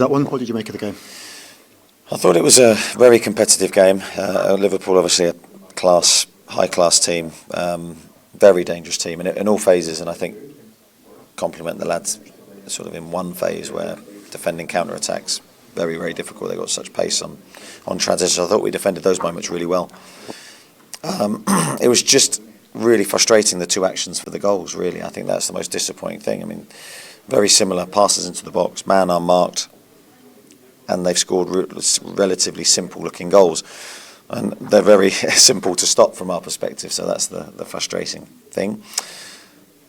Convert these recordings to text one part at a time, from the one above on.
That one, what did you make of the game? I thought it was a very competitive game. Liverpool, obviously, a high-class team, very dangerous team in all phases, and I think compliment the lads sort of in one phase where defending counter-attacks, very, very difficult. They got such pace on transition. I thought we defended those moments really well. It was just really frustrating, the two actions for the goals, really. I think that's the most disappointing thing. I mean, very similar passes into the box, man unmarked, and they've scored relatively simple-looking goals. And they're very simple to stop from our perspective, so that's the frustrating thing.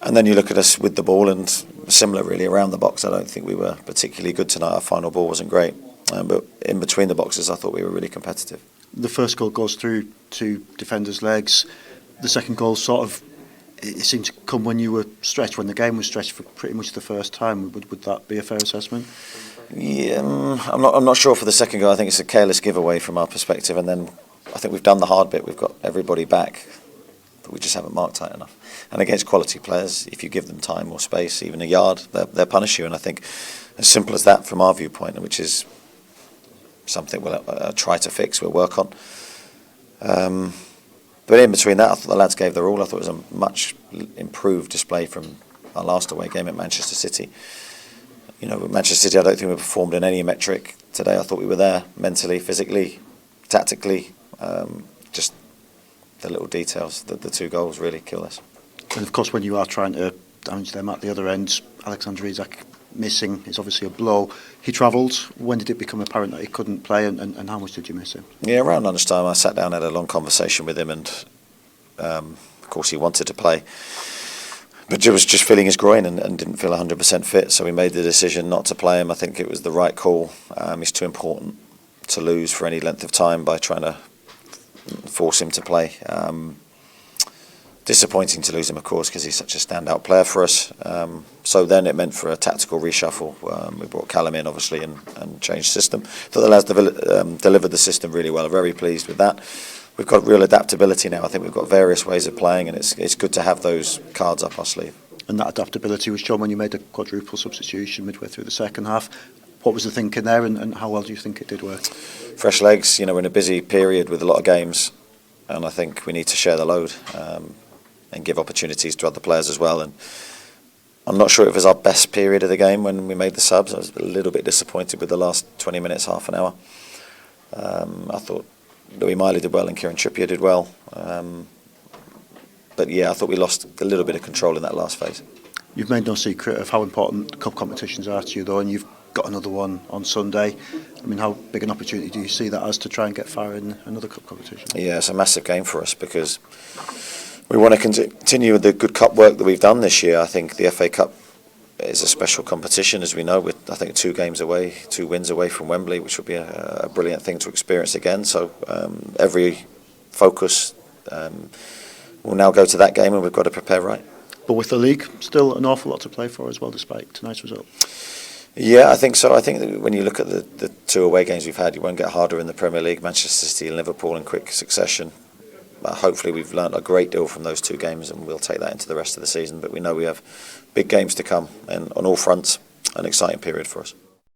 And then you look at us with the ball, and similar really around the box. I don't think we were particularly good tonight. Our final ball wasn't great. But in between the boxes, I thought we were really competitive. The first goal goes through two defenders' legs. The second goal it seemed to come when you were stretched, when the game was stretched for pretty much the first time. Would that be a fair assessment? Yeah, I'm not sure for the second goal. I think it's a careless giveaway from our perspective, and then I think we've done the hard bit. We've got everybody back, but we just haven't marked tight enough. And against quality players, if you give them time or space, even a yard, they'll punish you. And I think as simple as that from our viewpoint, which is something we'll try to fix, we'll work on. But in between that, I thought the lads gave their all. I thought it was a much improved display from our last away game at Manchester City. You know, with Manchester City, I don't think we performed in any metric. Today, I thought we were there mentally, physically, tactically. Just the little details, the two goals really killed us. And of course, when you are trying to damage them at the other end, Alexander Isak missing is obviously a blow. He travelled. When did it become apparent that he couldn't play, and how much did you miss him? Yeah, around lunchtime, I sat down, had a long conversation with him, and of course he wanted to play. But he was just feeling his groin and didn't feel 100% fit, so we made the decision not to play him. I think it was the right call. He's too important to lose for any length of time by trying to force him to play. Disappointing to lose him, of course, because he's such a standout player for us. So then it meant for a tactical reshuffle. We brought Callum in, obviously, and changed system. Thought the lads delivered the system really well. I'm very pleased with that. We've got real adaptability now. I think we've got various ways of playing, and it's good to have those cards up our sleeve. And that adaptability was shown when you made a quadruple substitution midway through the second half. What was the thinking there, and how well do you think it did work? Fresh legs. You know, we're in a busy period with a lot of games, and I think we need to share the load and give opportunities to other players as well. And I'm not sure it was our best period of the game when we made the subs. I was a little bit disappointed with the last 20 minutes, half an hour. I thought Louis Miley did well and Kieran Trippier did well. But yeah, I thought we lost a little bit of control in that last phase. You've made no secret of how important cup competitions are to you, though, and you've got another one on Sunday. I mean, how big an opportunity do you see that as to try and get far in another cup competition? Yeah, it's a massive game for us because we want to continue with the good cup work that we've done this year. I think the FA Cup is a special competition, as we know. We're, I think, 2 wins away from Wembley, which would be a brilliant thing to experience again. So every focus will now go to that game, and we've got to prepare right. But with the league, still an awful lot to play for as well, despite tonight's result. Yeah, I think so. I think that when you look at the 2 away games we've had, you won't get harder in the Premier League. Manchester City and Liverpool in quick succession. Hopefully we've learnt a great deal from those 2 games, and we'll take that into the rest of the season. But we know we have big games to come, and on all fronts, an exciting period for us.